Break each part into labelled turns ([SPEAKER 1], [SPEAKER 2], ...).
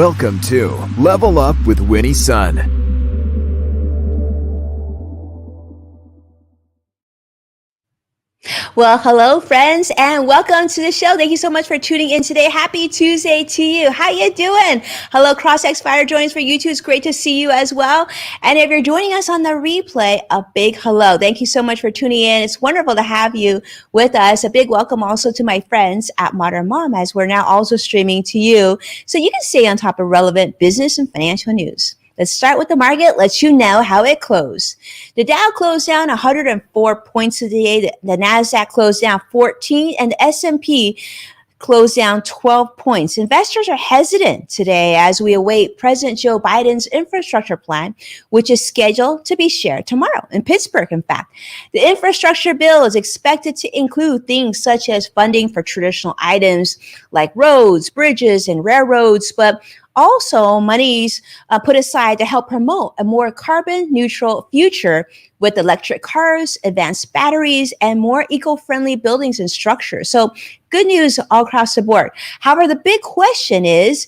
[SPEAKER 1] Welcome to Level Up with Winnie Sun.
[SPEAKER 2] Well, hello, friends, and welcome to the show. Thank you so much for tuning in today. Happy Tuesday to you. How you doing? Hello, CrossX Fire joins for YouTube. It's great to see you as well. And if you're joining us on the replay, a big hello. Thank you so much for tuning in. It's wonderful to have you with us. A big welcome also to my friends at Modern Mom, as we're now also streaming to you, so you can stay on top of relevant business and financial news. Let's start with the market, let you know how it closed. The Dow closed down 104 points today. The NASDAQ closed down 14, and the S&P closed down 12 points. Investors are hesitant today as we await President Joe Biden's infrastructure plan, which is scheduled to be shared tomorrow in Pittsburgh, in fact. The infrastructure bill is expected to include things such as funding for traditional items like roads, bridges, and railroads, but also monies put aside to help promote a more carbon neutral future with electric cars, advanced batteries, and more eco-friendly buildings and structures. So good news all across the board. However, the big question is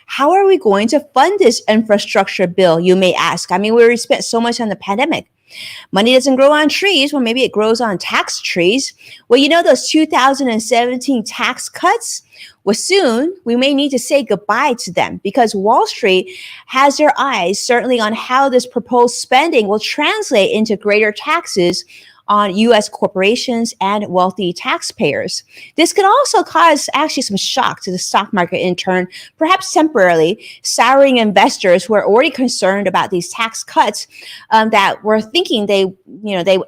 [SPEAKER 2] how are we going to fund this infrastructure bill, you may ask? I mean, we spent so much on the pandemic. Money doesn't grow on trees. Well, maybe it grows on tax trees. Well, you know, those 2017 tax cuts? Well, soon we may need to say goodbye to them because Wall Street has their eyes certainly on how this proposed spending will translate into greater taxes on U.S. corporations and wealthy taxpayers. This could also cause actually some shock to the stock market in turn, perhaps temporarily souring investors who are already concerned about these tax cuts that were thinking they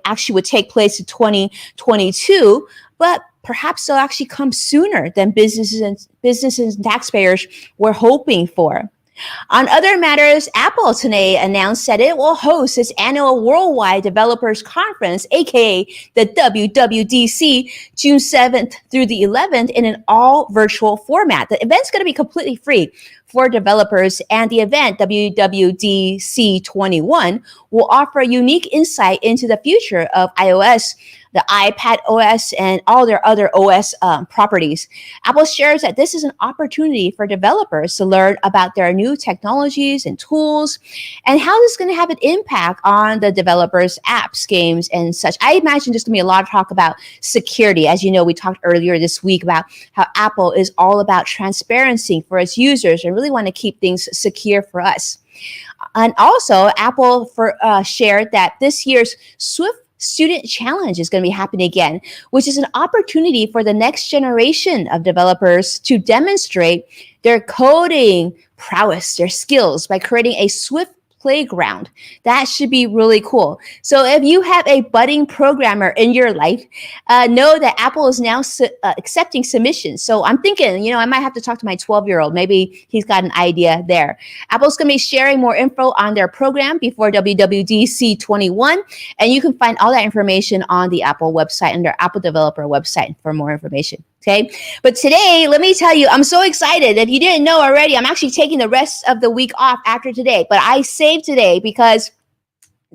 [SPEAKER 2] actually would take place in 2022, but perhaps they'll actually come sooner than businesses and taxpayers were hoping for. On other matters, Apple today announced that it will host its annual Worldwide Developers Conference, aka the WWDC, June 7th through the 11th in an all virtual format. The event's going to be completely free for developers, and the event, WWDC 21, will offer a unique insight into the future of iOS, the iPad OS, and all their other OS properties. Apple shares that this is an opportunity for developers to learn about their new technologies and tools and how this is going to have an impact on the developers' apps, games, and such. I imagine there's going to be a lot of talk about security. As you know, we talked earlier this week about how Apple is all about transparency for its users and really want to keep things secure for us. And also, Apple shared that this year's Swift Student Challenge is going to be happening again, which is an opportunity for the next generation of developers to demonstrate their coding prowess, their skills by creating a Swift playground. That should be really cool. So if you have a budding programmer in your life, know that Apple is now accepting submissions. So I'm thinking, I might have to talk to my 12-year-old. Maybe he's got an idea there. Apple's going to be sharing more info on their program before WWDC 21. And you can find all that information on the Apple website and their Apple developer website for more information. Okay. But today, let me tell you, I'm so excited. If you didn't know already, I'm actually taking the rest of the week off after today. But I saved today because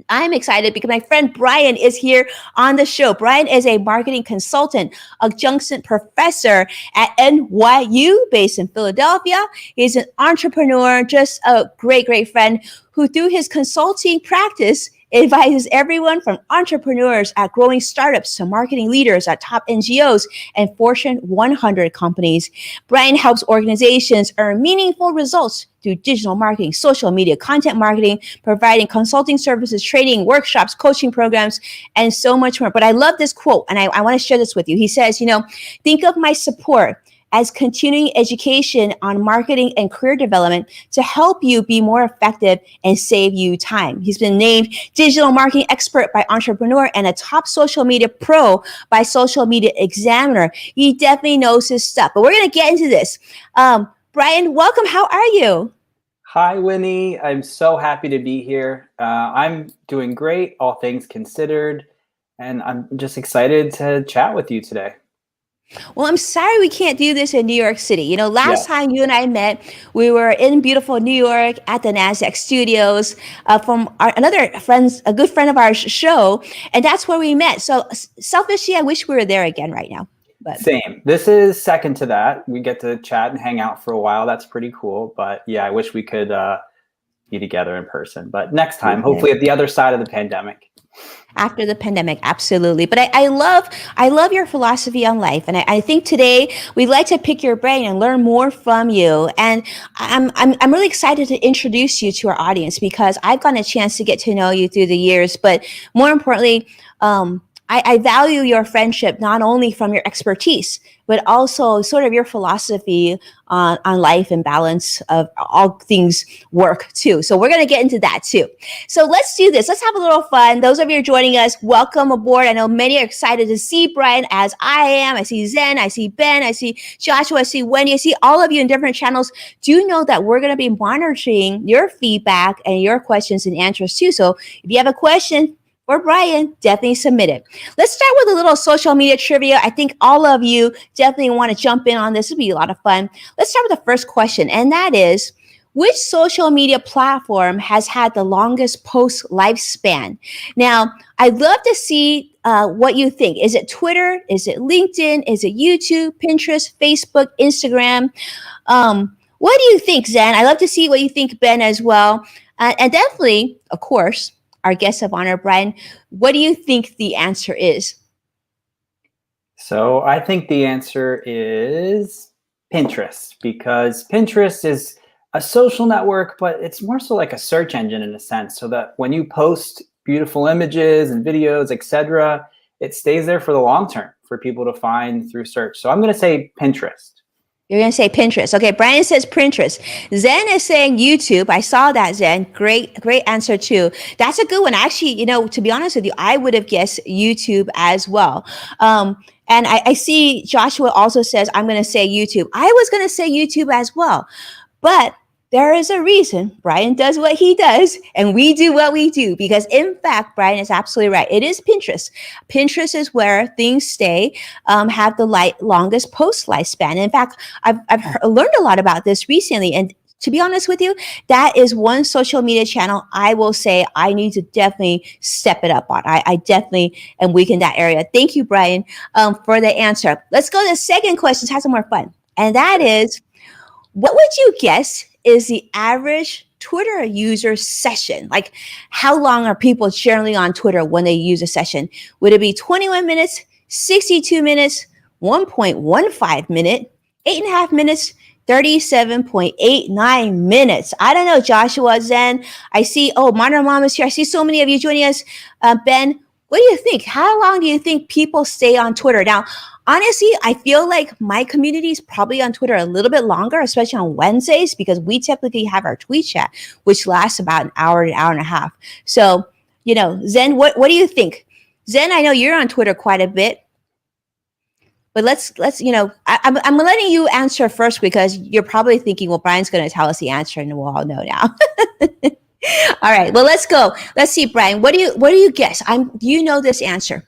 [SPEAKER 2] I'm excited because my friend Brian is here on the show. Brian is a marketing consultant, adjunct professor at NYU based in Philadelphia. He's an entrepreneur, just a great, great friend who through his consulting practice advises everyone from entrepreneurs at growing startups to marketing leaders at top NGOs and Fortune 100 companies. Brian helps organizations earn meaningful results through digital marketing, social media, content marketing, providing consulting services, training, workshops, coaching programs, and so much more. But I love this quote, and I want to share this with you. He says, think of my support as continuing education on marketing and career development to help you be more effective and save you time. He's been named digital marketing expert by Entrepreneur and a top social media pro by Social Media Examiner. He definitely knows his stuff, but we're going to get into this. Brian, welcome. How are you?
[SPEAKER 3] Hi, Winnie. I'm so happy to be here. I'm doing great, all things considered, and I'm just excited to chat with you today.
[SPEAKER 2] Well, I'm sorry we can't do this in New York City. Last time you and I met, we were in beautiful New York at the NASDAQ studios from a good friend of our show, and that's where we met. So selfishly, I wish we were there again right now. But
[SPEAKER 3] same. This is second to that. We get to chat and hang out for a while. That's pretty cool. But yeah, I wish we could be together in person. But next time, hopefully at the other side of the pandemic.
[SPEAKER 2] after the pandemic, absolutely. But I love your philosophy on life, and I think today we'd like to pick your brain and learn more from you. And I'm really excited to introduce you to our audience because I've gotten a chance to get to know you through the years, but more importantly, I value your friendship not only from your expertise, but also sort of your philosophy on life and balance of all things work too. So we're going to get into that too. So let's do this. Let's have a little fun. Those of you who are joining us, welcome aboard. I know many are excited to see Brian as I am. I see Zen, I see Ben, I see Joshua, I see Wendy, I see all of you in different channels. Do know that we're going to be monitoring your feedback and your questions and answers too. So if you have a question, or Brian, definitely submit it. Let's start with a little social media trivia. I think all of you definitely want to jump in on this. It'll be a lot of fun. Let's start with the first question, and that is, which social media platform has had the longest post lifespan? Now, I'd love to see what you think. Is it Twitter? Is it LinkedIn? Is it YouTube, Pinterest, Facebook, Instagram? What do you think, Zen? I'd love to see what you think, Ben, as well. And definitely, of course, our guest of honor, Brian, what do you think the answer is?
[SPEAKER 3] So I think the answer is Pinterest, because Pinterest is a social network, but it's more so like a search engine in a sense, so that when you post beautiful images and videos, etc., it stays there for the long term for people to find through search. So I'm going to say Pinterest.
[SPEAKER 2] You're going to say Pinterest. Okay, Brian says Pinterest. Zen is saying YouTube. I saw that, Zen. Great answer too. That's a good one. Actually, to be honest with you, I would have guessed YouTube as well. And I see Joshua also says, I'm going to say YouTube. I was going to say YouTube as well. But there is a reason Brian does what he does and we do what we do, because in fact, Brian is absolutely right. It is Pinterest. Pinterest is where things stay, have the longest post lifespan. In fact, I've learned a lot about this recently. And to be honest with you, that is one social media channel I will say I need to definitely step it up on. I definitely am weak in that area. Thank you, Brian, for the answer. Let's go to the second question. Let's have some more fun. And that is, what would you guess is the average Twitter user session? Like, how long are people generally on Twitter when they use a session? Would it be 21 minutes, 62 minutes, 1.15 minute, 8.5 minutes, 37.89 minutes? I don't know, Joshua, Zen. I see, Modern Mom is here. I see so many of you joining us. Ben, what do you think? How long do you think people stay on Twitter? Now, honestly, I feel like my community is probably on Twitter a little bit longer, especially on Wednesdays, because we typically have our tweet chat, which lasts about an hour and a half. So, Zen, what do you think? Zen, I know you're on Twitter quite a bit, but let's I'm letting you answer first because you're probably thinking, well, Brian's going to tell us the answer and we'll all know now. All right, well, let's go. Let's see, Brian, what do you guess? Do you know this answer?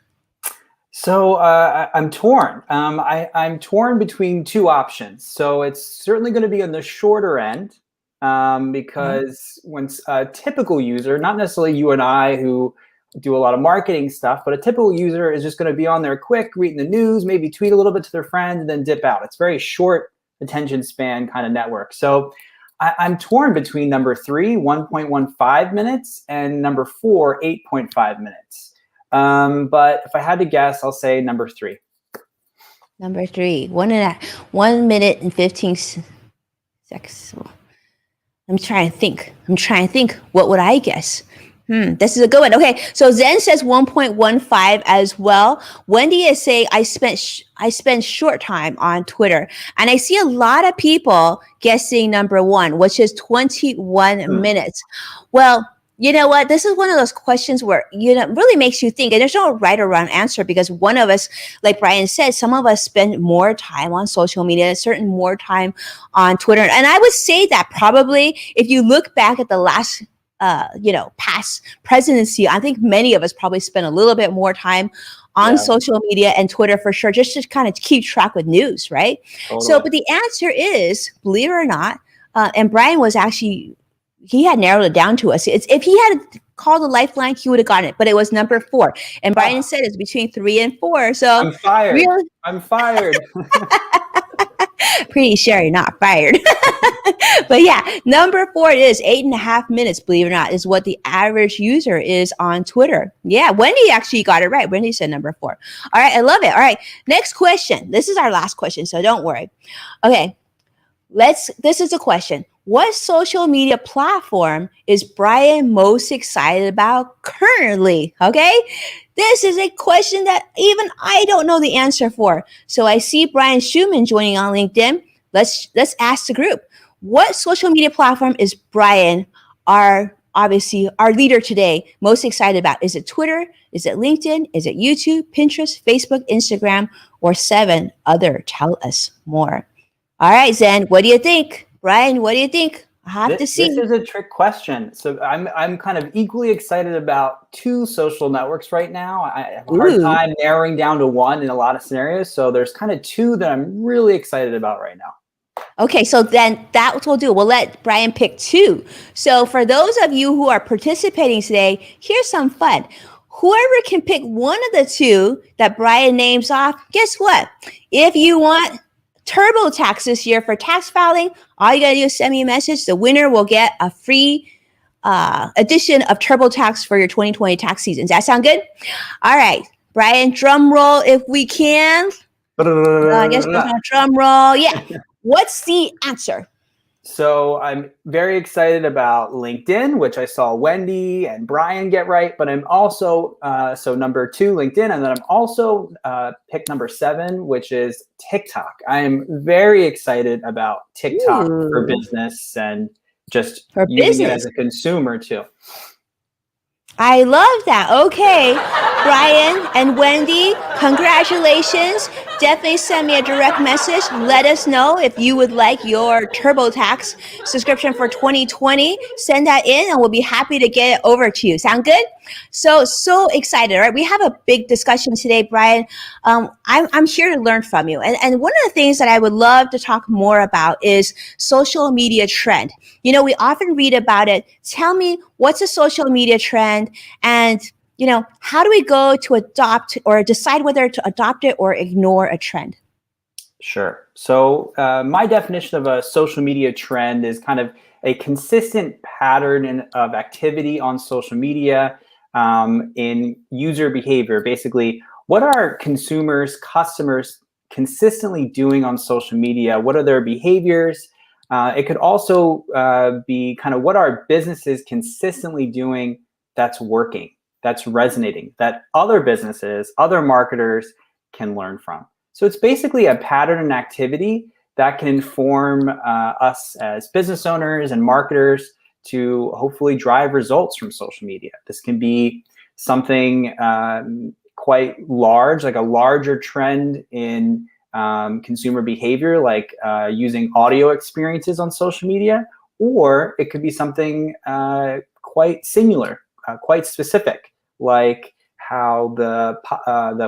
[SPEAKER 3] So I'm torn. I'm torn between two options. So it's certainly going to be on the shorter end because when a typical user, not necessarily you and I who do a lot of marketing stuff, but a typical user is just going to be on there quick, reading the news, maybe tweet a little bit to their friends, and then dip out. It's very short attention span kind of network. So I'm torn between number 3, 1.15 minutes, and number 4, 8.5 minutes. But if I had to guess, I'll say number 3.
[SPEAKER 2] Number 3, 1 minute and 15 seconds. I'm trying to think. What would I guess? This is a good one. Okay, so Zen says 1.15 as well. Wendy is saying I spend short time on Twitter, and I see a lot of people guessing number 1, which is 21 minutes. Well, you know what? This is one of those questions where, really makes you think. And there's no right or wrong answer because one of us, like Brian said, some of us spend more time on social media, certain more time on Twitter. And I would say that probably if you look back at the last, past presidency, I think many of us probably spend a little bit more time on social media and Twitter for sure, just to kind of keep track with news, right? Totally. So, but the answer is, believe it or not, and Brian was actually, he had narrowed it down to us. If he had called the lifeline, he would have gotten it, but it was number 4. And Brian said it's between 3 and 4. So
[SPEAKER 3] I'm fired.
[SPEAKER 2] really,
[SPEAKER 3] I'm fired.
[SPEAKER 2] pretty sure you're not fired. But yeah, number 4 is 8.5 minutes, believe it or not, is what the average user is on Twitter. Yeah, Wendy actually got it right. Wendy said number 4. All right, I love it. All right, next question. This is our last question, so don't worry. Okay, this is a question. What social media platform is Brian most excited about currently? Okay, this is a question that even I don't know the answer for. So I see Brian Schumann joining on LinkedIn. Let's ask the group. What social media platform is Brian, obviously our leader today, most excited about? Is it Twitter? Is it LinkedIn? Is it YouTube, Pinterest, Facebook, Instagram, or 7 other? Tell us more. All right, Zen, what do you think? Brian, what do you think? I have to see.
[SPEAKER 3] This is a trick question. So I'm kind of equally excited about 2 social networks right now. I have a hard time narrowing down to one in a lot of scenarios. So there's kind of 2 that I'm really excited about right now.
[SPEAKER 2] Okay, so then that's what we'll do. We'll let Brian pick 2. So for those of you who are participating today, here's some fun. Whoever can pick one of the 2 that Brian names off, guess what? If you want TurboTax this year for tax filing, all you got to do is send me a message. The winner will get a free edition of TurboTax for your 2020 tax season. Does that sound good? All right, Brian, drum roll if we can. I guess there's no drum roll. Yeah. What's the answer?
[SPEAKER 3] So I'm very excited about LinkedIn, which I saw Wendy and Brian get right, but I'm also, so number 2, LinkedIn, and then I'm also picked number 7, which is TikTok. I am very excited about TikTok for business and just using it as a consumer too.
[SPEAKER 2] I love that. Okay, Brian and Wendy, congratulations. Definitely send me a direct message. Let us know if you would like your TurboTax subscription for 2020. Send that in and we'll be happy to get it over to you. Sound good? So excited, right? We have a big discussion today, Brian. I'm here to learn from you. And one of the things that I would love to talk more about is social media trend. You know, we often read about it. Tell me, what's a social media trend? And, you know, how do we go to adopt or decide whether to adopt it or ignore a trend?
[SPEAKER 3] Sure. So my definition of a social media trend is kind of a consistent pattern of activity on social media in user behavior. Basically, what are consumers, customers consistently doing on social media? What are their behaviors? It could also be kind of what are businesses consistently doing that's working, that's resonating, that other businesses, other marketers can learn from. So it's basically a pattern and activity that can inform us as business owners and marketers to hopefully drive results from social media. This can be something quite large, like a larger trend in consumer behavior, like using audio experiences on social media, or it could be something quite singular, quite specific, like how the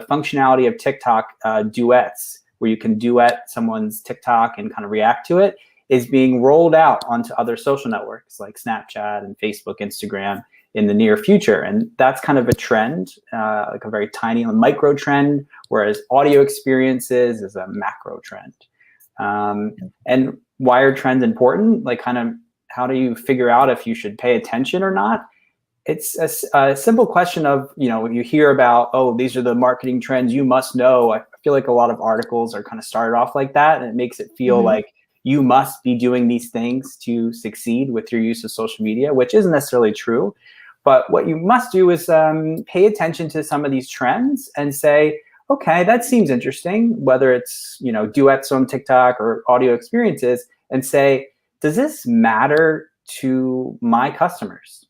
[SPEAKER 3] functionality of TikTok duets, where you can duet someone's TikTok and kind of react to it, is being rolled out onto other social networks like Snapchat and Facebook, Instagram in the near future. And that's kind of a trend, like a very tiny micro trend, whereas audio experiences is a macro trend. And why are trends important? Like, kind of, how do you figure out if you should pay attention or not? It's a simple question of, you know, you hear about, oh, these are the marketing trends you must know. I feel like a lot of articles are kind of started off like that, and it makes it feel like you must be doing these things to succeed with your use of social media, which isn't necessarily true. But what you must do is pay attention to some of these trends and say, okay, that seems interesting, whether it's, you know, duets on TikTok or audio experiences, and say, does this matter to my customers?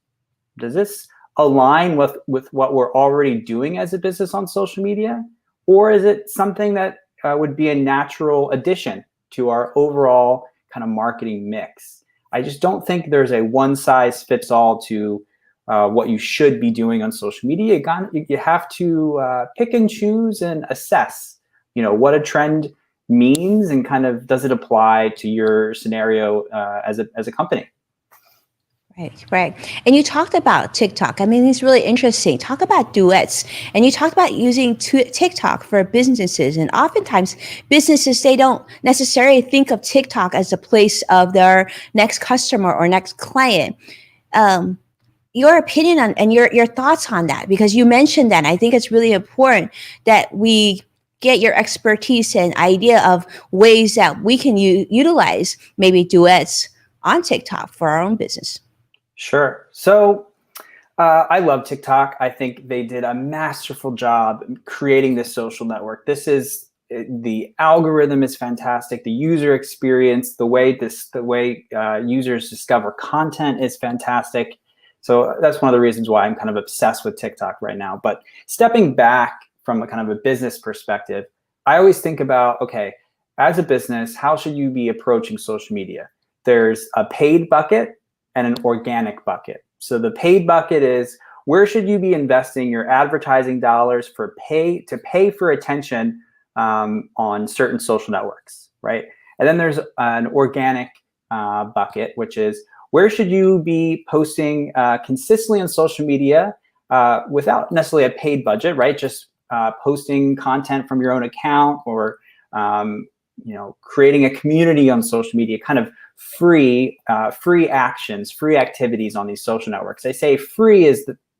[SPEAKER 3] Does this align with what we're already doing as a business on social media? Or is it something that would be a natural addition to our overall kind of marketing mix? I just don't think there's a one size fits all to what you should be doing on social media. You have to pick and choose and assess, you know, what a trend means and kind of does it apply to your scenario as a company.
[SPEAKER 2] Right, right. And you talked about TikTok. I mean, it's really interesting. Talk about duets. And you talked about using TikTok for businesses. And oftentimes, businesses, they don't necessarily think of TikTok as a place of their next customer or next client. Um, your opinion on and your thoughts on that, because you mentioned that. I think it's really important that we get your expertise and idea of ways that we can utilize maybe duets on TikTok for our own business.
[SPEAKER 3] Sure. So I love TikTok. I think they did a masterful job creating this social network. The algorithm is fantastic. The user experience, the way users discover content is fantastic. So that's one of the reasons why I'm kind of obsessed with TikTok right now. But stepping back from a kind of a business perspective, I always think about, okay, as a business, how should you be approaching social media? There's a paid bucket and an organic bucket. So the paid bucket is, where should you be investing your advertising dollars to pay for attention on certain social networks, right? And then there's an organic bucket, which is, where should you be posting consistently on social media without necessarily a paid budget, right? Just posting content from your own account, or creating a community on social media, kind of free actions, free activities on these social networks. I say free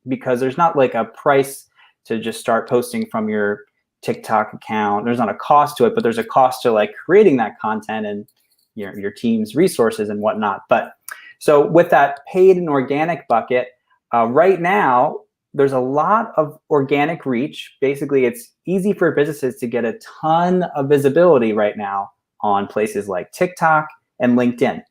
[SPEAKER 3] because there's not like a price to just start posting from your TikTok account. There's not a cost to it, but there's a cost to like creating that content and your team's resources and whatnot. But so with that paid and organic bucket, right now, there's a lot of organic reach. Basically, it's easy for businesses to get a ton of visibility right now on places like TikTok and LinkedIn,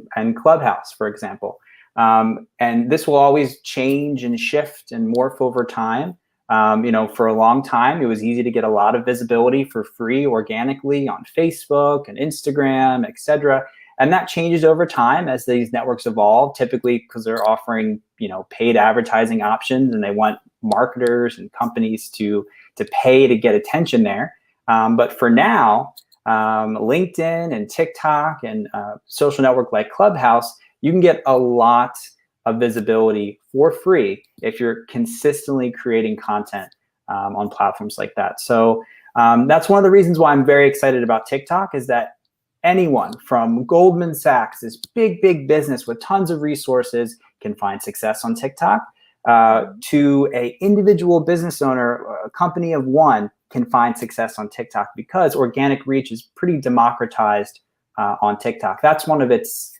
[SPEAKER 3] and Clubhouse, for example. And this will always change and shift and morph over time. For a long time, it was easy to get a lot of visibility for free organically on Facebook and Instagram, etc. And that changes over time as these networks evolve, typically because they're offering, paid advertising options, and they want marketers and companies to pay to get attention there. But for now, LinkedIn and TikTok and social network like Clubhouse, you can get a lot of visibility for free if you're consistently creating content on platforms like that. So that's one of the reasons why I'm very excited about TikTok, is that anyone from Goldman Sachs, this big business with tons of resources, can find success on TikTok, to a individual business owner, a company of one, can find success on TikTok, because organic reach is pretty democratized on TikTok. That's one of its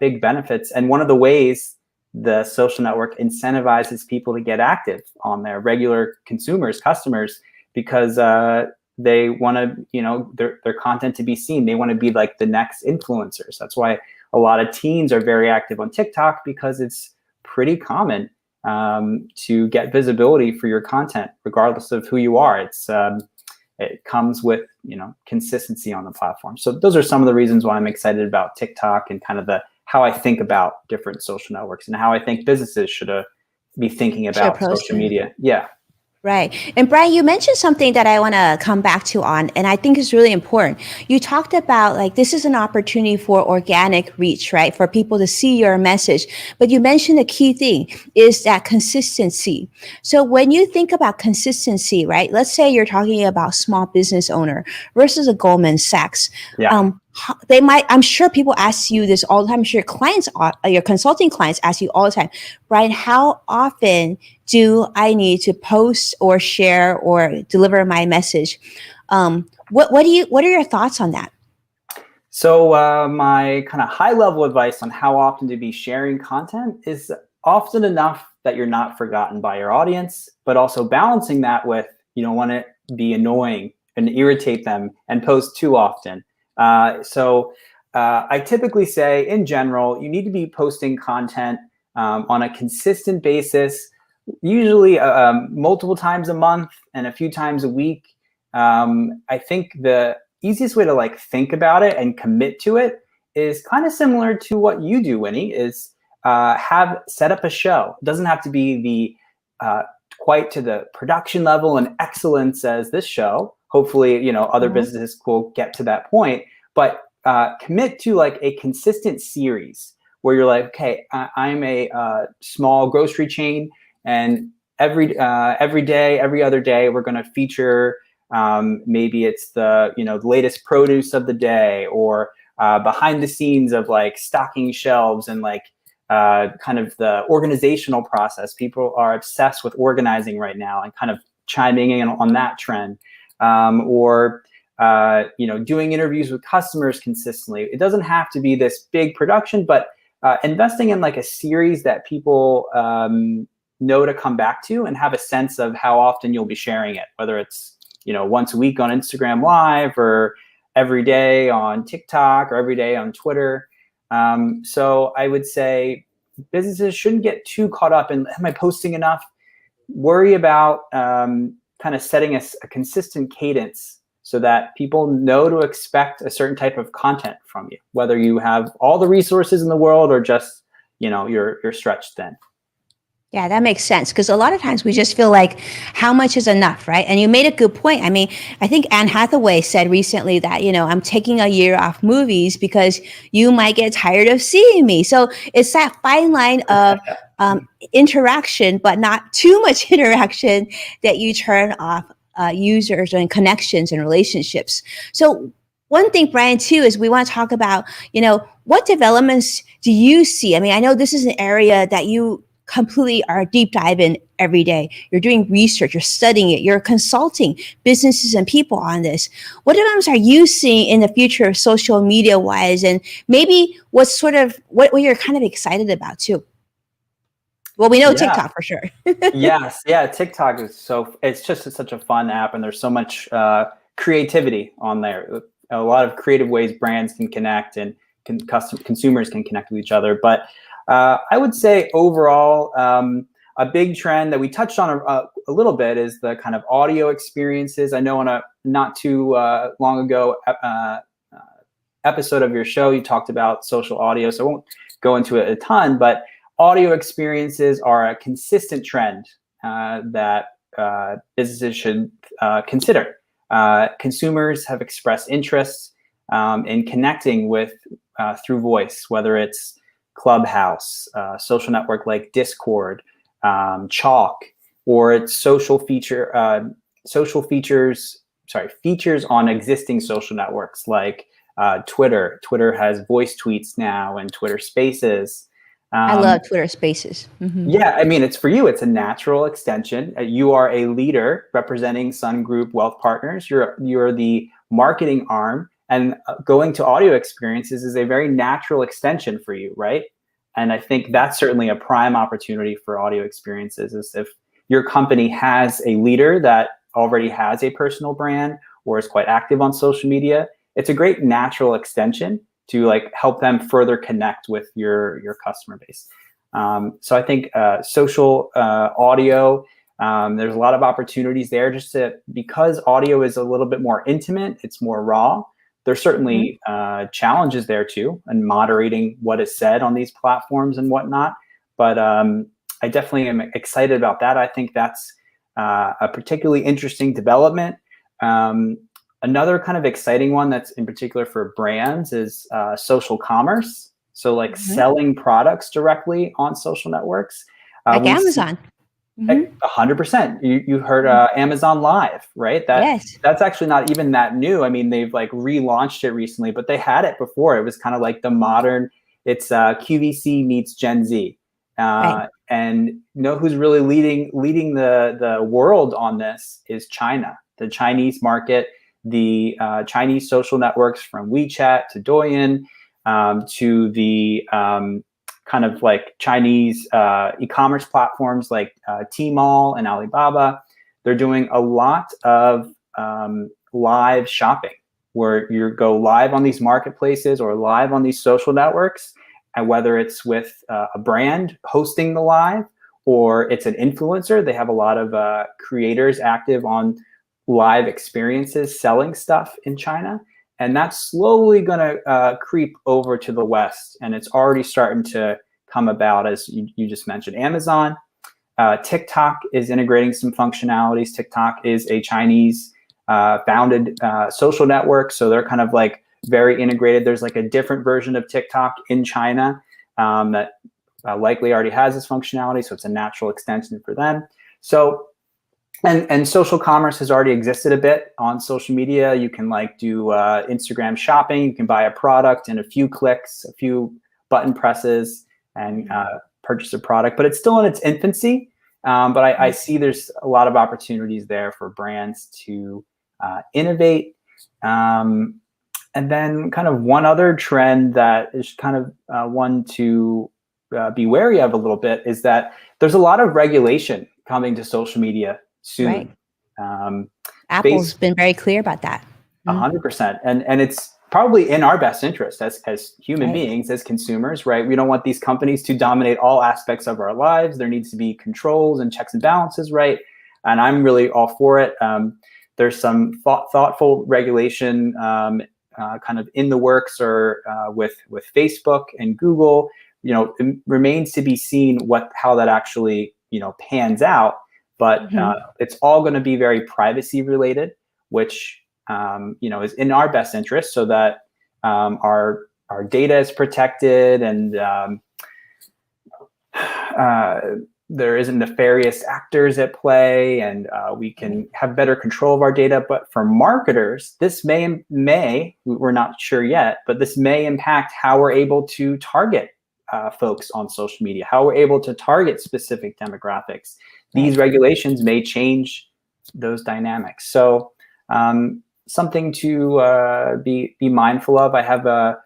[SPEAKER 3] big benefits, and one of the ways the social network incentivizes people to get active on their regular customers, because they want to, their content to be seen. They want to be like the next influencers. That's why a lot of teens are very active on TikTok, because it's pretty common to get visibility for your content, regardless of who you are. It comes with consistency on the platform. So those are some of the reasons why I'm excited about TikTok, and kind of how I think about different social networks, and how I think businesses should be thinking about social media. Yeah.
[SPEAKER 2] Right. And Brian, you mentioned something that I want to come back to on, and I think is really important. You talked about like, this is an opportunity for organic reach, right? For people to see your message. But you mentioned the key thing is that consistency. So when you think about consistency, right? Let's say you're talking about small business owner versus a Goldman Sachs.
[SPEAKER 3] Yeah.
[SPEAKER 2] I'm sure people ask you this all the time. I'm sure your consulting clients ask you all the time, Brian, how often do I need to post or share or deliver my message? What are your thoughts on that?
[SPEAKER 3] So my kind of high level advice on how often to be sharing content is often enough that you're not forgotten by your audience, but also balancing that with, you don't want to be annoying and irritate them and post too often. So I typically say, in general, you need to be posting content on a consistent basis, usually multiple times a month and a few times a week. I think the easiest way to think about it and commit to it is kind of similar to what you do, Winnie, is set up a show. It doesn't have to be quite to the production level and excellence as this show. Hopefully, other businesses will get to that point. But commit to like a consistent series where you're like, okay, I'm a small grocery chain, and every day, every other day, we're going to feature maybe it's the the latest produce of the day, or behind the scenes of like stocking shelves and like kind of the organizational process. People are obsessed with organizing right now and kind of chiming in on that trend, or doing interviews with customers consistently. It doesn't have to be this big production, but investing in like a series that people know to come back to and have a sense of how often you'll be sharing it, whether it's once a week on Instagram Live, or every day on TikTok, or every day on Twitter. So I would say businesses shouldn't get too caught up in, am I posting enough? Worry about kind of setting a consistent cadence so that people know to expect a certain type of content from you, whether you have all the resources in the world or just you're stretched thin.
[SPEAKER 2] Yeah, that makes sense, because a lot of times we just feel like how much is enough, right? And you made a good point. I mean, I think Anne Hathaway said recently that, I'm taking a year off movies because you might get tired of seeing me. So it's that fine line of interaction, but not too much interaction, that you turn off users and connections and relationships. So one thing, Brian, too, is we want to talk about, what developments do you see? I mean, I know this is an area that you completely are deep dive in every day. You're doing research, you're studying it, you're consulting businesses and people on this. What developments are you seeing in the future of social media wise, and maybe what you're kind of excited about too? Well, we know TikTok for sure.
[SPEAKER 3] Yes, yeah, TikTok is it's just such a fun app, and there's so much creativity on there. A lot of creative ways brands can connect, and consumers can connect with each other. But I would say overall, a big trend that we touched on a little bit is the kind of audio experiences. I know on a not too long ago episode of your show, you talked about social audio, so I won't go into it a ton, but audio experiences are a consistent trend that businesses should consider. Consumers have expressed interest in connecting with through voice, whether it's Clubhouse, social network like Discord, Chalk, or it's features on existing social networks like Twitter. Twitter has voice tweets now, and Twitter Spaces.
[SPEAKER 2] I love Twitter Spaces. Mm-hmm.
[SPEAKER 3] Yeah, I mean, it's for you. It's a natural extension. You are a leader representing Sun Group Wealth Partners. You're the marketing arm, and going to audio experiences is a very natural extension for you, right? And I think that's certainly a prime opportunity for audio experiences, is if your company has a leader that already has a personal brand or is quite active on social media, it's a great natural extension to like help them further connect with your customer base. So I think social audio, there's a lot of opportunities there, because audio is a little bit more intimate, it's more raw. There's certainly challenges there too, and moderating what is said on these platforms and whatnot. But I definitely am excited about that. I think that's a particularly interesting development. Another kind of exciting one that's in particular for brands is social commerce. So like selling products directly on social networks.
[SPEAKER 2] Like Amazon.
[SPEAKER 3] 100%. You heard Amazon Live, right?
[SPEAKER 2] Yes.
[SPEAKER 3] That's actually not even that new. I mean, they've like relaunched it recently, but they had it before. It was kind of like the modern, it's QVC meets Gen Z.
[SPEAKER 2] Right.
[SPEAKER 3] And who's really leading the world on this is China, the Chinese market. The Chinese social networks, from WeChat to Douyin to the kind of like Chinese e-commerce platforms like Tmall and Alibaba. They're doing a lot of live shopping, where you go live on these marketplaces or live on these social networks, and whether it's with a brand hosting the live or it's an influencer. They have a lot of creators active on live experiences selling stuff in China, and that's slowly going to creep over to the West, and it's already starting to come about, as you just mentioned. Amazon, TikTok is integrating some functionalities. TikTok is a Chinese founded social network, so they're kind of like very integrated. There's like a different version of TikTok in China that likely already has this functionality, so it's a natural extension for them. So, and social commerce has already existed a bit on social media. You can like do Instagram shopping. You can buy a product in a few clicks, a few button presses, and purchase a product. But it's still in its infancy. But I see there's a lot of opportunities there for brands to innovate. And then kind of one other trend that is kind of one to be wary of a little bit is that there's a lot of regulation coming to social media soon.
[SPEAKER 2] Right. Apple's been very clear about that.
[SPEAKER 3] 100%. And it's probably in our best interest as human beings, as consumers, right? We don't want these companies to dominate all aspects of our lives. There needs to be controls and checks and balances, right? And I'm really all for it. There's some thoughtful regulation kind of in the works, or with Facebook and Google. It remains to be seen how that actually pans out. But it's all going to be very privacy related, which is in our best interest, so that our data is protected, and there isn't nefarious actors at play, and we can have better control of our data. But for marketers, this may we're not sure yet, but this may impact how we're able to target folks on social media, how we're able to target specific demographics. These regulations may change those dynamics. So something to be mindful of. I have a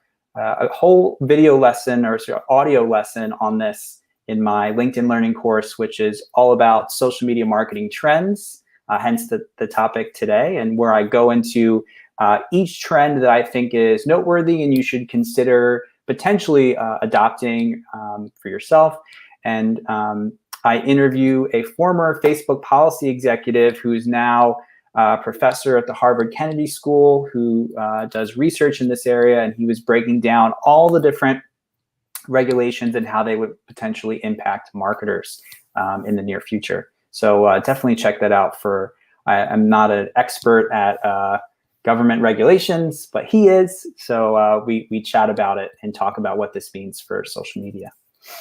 [SPEAKER 3] whole video lesson, or sort of audio lesson on this in my LinkedIn Learning course, which is all about social media marketing trends, hence the topic today, and where I go into each trend that I think is noteworthy and you should consider potentially adopting for yourself. And I interview a former Facebook policy executive who's now a professor at the Harvard Kennedy School, who does research in this area, and he was breaking down all the different regulations and how they would potentially impact marketers in the near future. So definitely check that out. I'm not an expert at government regulations, but he is. So we chat about it and talk about what this means for social media.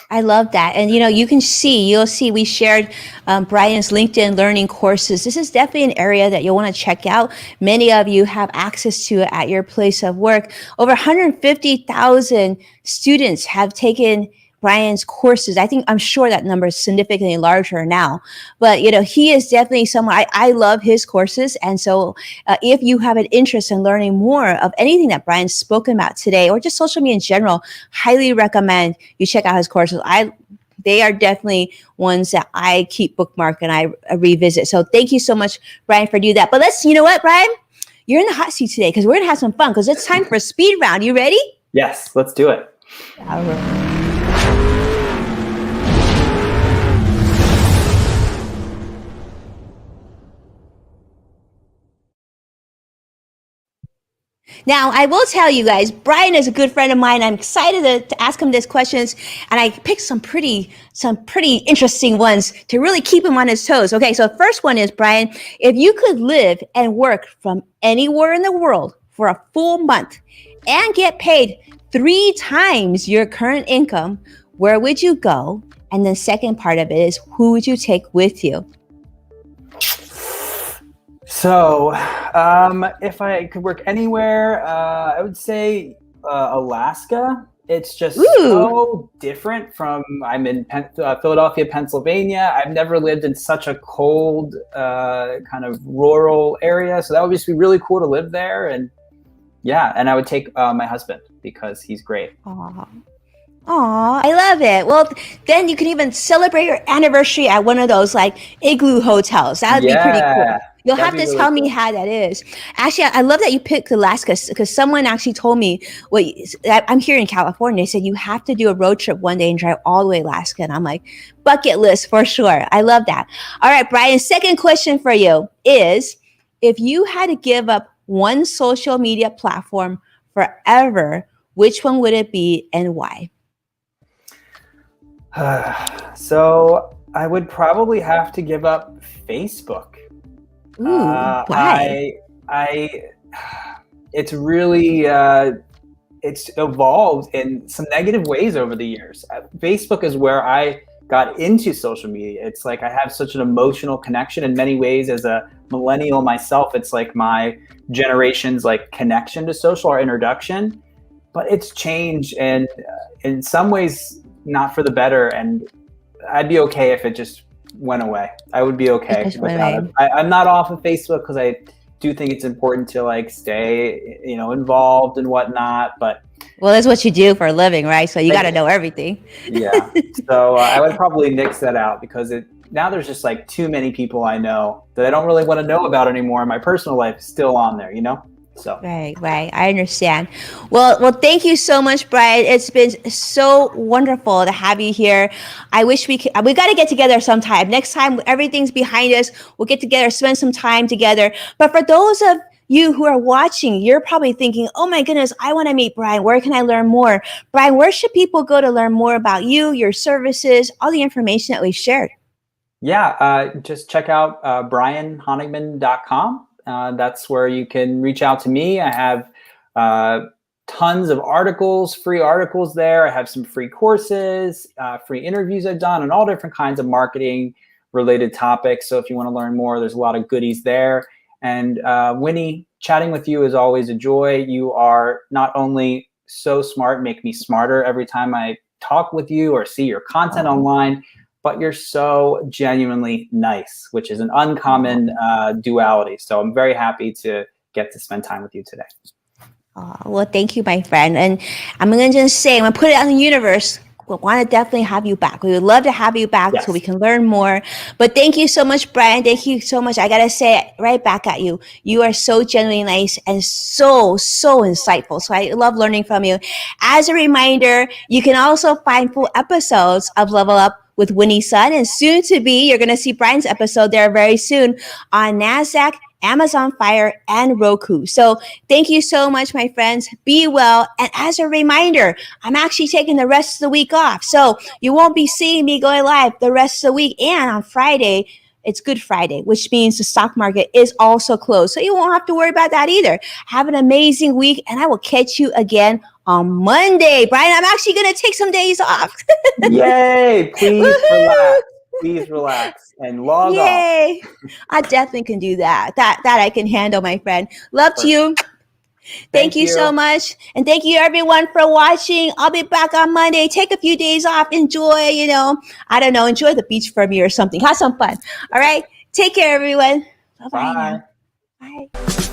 [SPEAKER 2] I love that. And, you'll see we shared Brian's LinkedIn Learning courses. This is definitely an area that you'll want to check out. Many of you have access to it at your place of work. Over 150,000 students have taken Brian's courses. I'm sure that number is significantly larger now, but he is definitely someone I love his courses. And so if you have an interest in learning more of anything that Brian's spoken about today, or just social media in general, highly recommend you check out his courses. They are definitely ones that I keep bookmarked and I revisit. So thank you so much, Brian, for doing that. But you know what, Brian, you're in the hot seat today because we're gonna have some fun, because it's time for a speed round. You ready?
[SPEAKER 3] Yes, let's do it.
[SPEAKER 2] All right. Now, I will tell you guys, Brian is a good friend of mine. I'm excited to ask him these questions, and I picked some pretty interesting ones to really keep him on his toes. Okay, so the first one is, Brian, if you could live and work from anywhere in the world for a full month and get paid 3 times your current income, where would you go? And the second part of it is, who would you take with you?
[SPEAKER 3] So if I could work anywhere, I would say Alaska. It's just so different from, I'm in Philadelphia, Pennsylvania. I've never lived in such a cold kind of rural area. So that would just be really cool to live there. And yeah, and I would take my husband because he's great.
[SPEAKER 2] Aw, I love it. Well, then you can even celebrate your anniversary at one of those like igloo hotels. That would be pretty cool. You'll have to really tell me how that is. Actually, I love that you picked Alaska, because someone actually told me, I'm here in California. They said you have to do a road trip one day and drive all the way to Alaska. And I'm like, bucket list for sure. I love that. All right, Brian, second question for you is, if you had to give up one social media platform forever, which one would it be and why?
[SPEAKER 3] So I would probably have to give up Facebook.
[SPEAKER 2] Ooh, why?
[SPEAKER 3] it's really it's evolved in some negative ways over the years. Facebook is where I got into social media. It's like I have such an emotional connection in many ways as a millennial myself. It's like my generation's like connection to social or introduction, but it's changed, and in some ways not for the better. And I'd be okay if it just went away. I would be okay without it. I'm not off of Facebook because I do think it's important to like stay, involved and whatnot. But
[SPEAKER 2] well, that's what you do for a living, right? So you got to know everything.
[SPEAKER 3] Yeah. So I would probably nix that out because now there's just like too many people I know that I don't really want to know about anymore. My personal life is still on there, So
[SPEAKER 2] Right. I understand. Well, thank you so much, Brian. It's been so wonderful to have you here. I wish we got to get together sometime. Next time everything's behind us, we'll get together, spend some time together. But for those of you who are watching, you're probably thinking, oh my goodness, I want to meet Brian. Where can I learn more? Brian, where should people go to learn more about you, your services, all the information that we shared?
[SPEAKER 3] Yeah, just check out brianhonigman.com. That's where you can reach out to me. I have tons of free articles there. I have some free courses, free interviews I've done on all different kinds of marketing related topics. So if you want to learn more, there's a lot of goodies there. And Winnie, chatting with you is always a joy. You are not only so smart, make me smarter every time I talk with you or see your content online, but you're so genuinely nice, which is an uncommon duality. So I'm very happy to get to spend time with you today.
[SPEAKER 2] Well, thank you, my friend. And I'm going to just say, I'm going to put it out in the universe. We want to definitely have you back. We would love to have you back so we can learn more. But thank you so much, Brian. Thank you so much. I got to say it right back at you. You are so genuinely nice and so insightful. So I love learning from you. As a reminder, you can also find full episodes of Level Up with Winnie Sun, and soon to be, you're going to see Brian's episode there very soon on NASDAQ, Amazon Fire, and Roku. So thank you so much, my friends. Be well. And as a reminder, I'm actually taking the rest of the week off. So you won't be seeing me going live the rest of the week. And on Friday, it's Good Friday, which means the stock market is also closed. So you won't have to worry about that either. Have an amazing week, and I will catch you again on Monday. Brian, I'm actually going to take some days off.
[SPEAKER 3] Yay! Please relax and log off.
[SPEAKER 2] Yay! I definitely can do that. That I can handle, my friend. Love to you. Thank you so much. And thank you everyone for watching. I'll be back on Monday. Take a few days off. Enjoy, enjoy the beach for me or something. Have some fun. All right. Take care, everyone. Bye-bye.
[SPEAKER 3] Bye.
[SPEAKER 2] Now. Bye.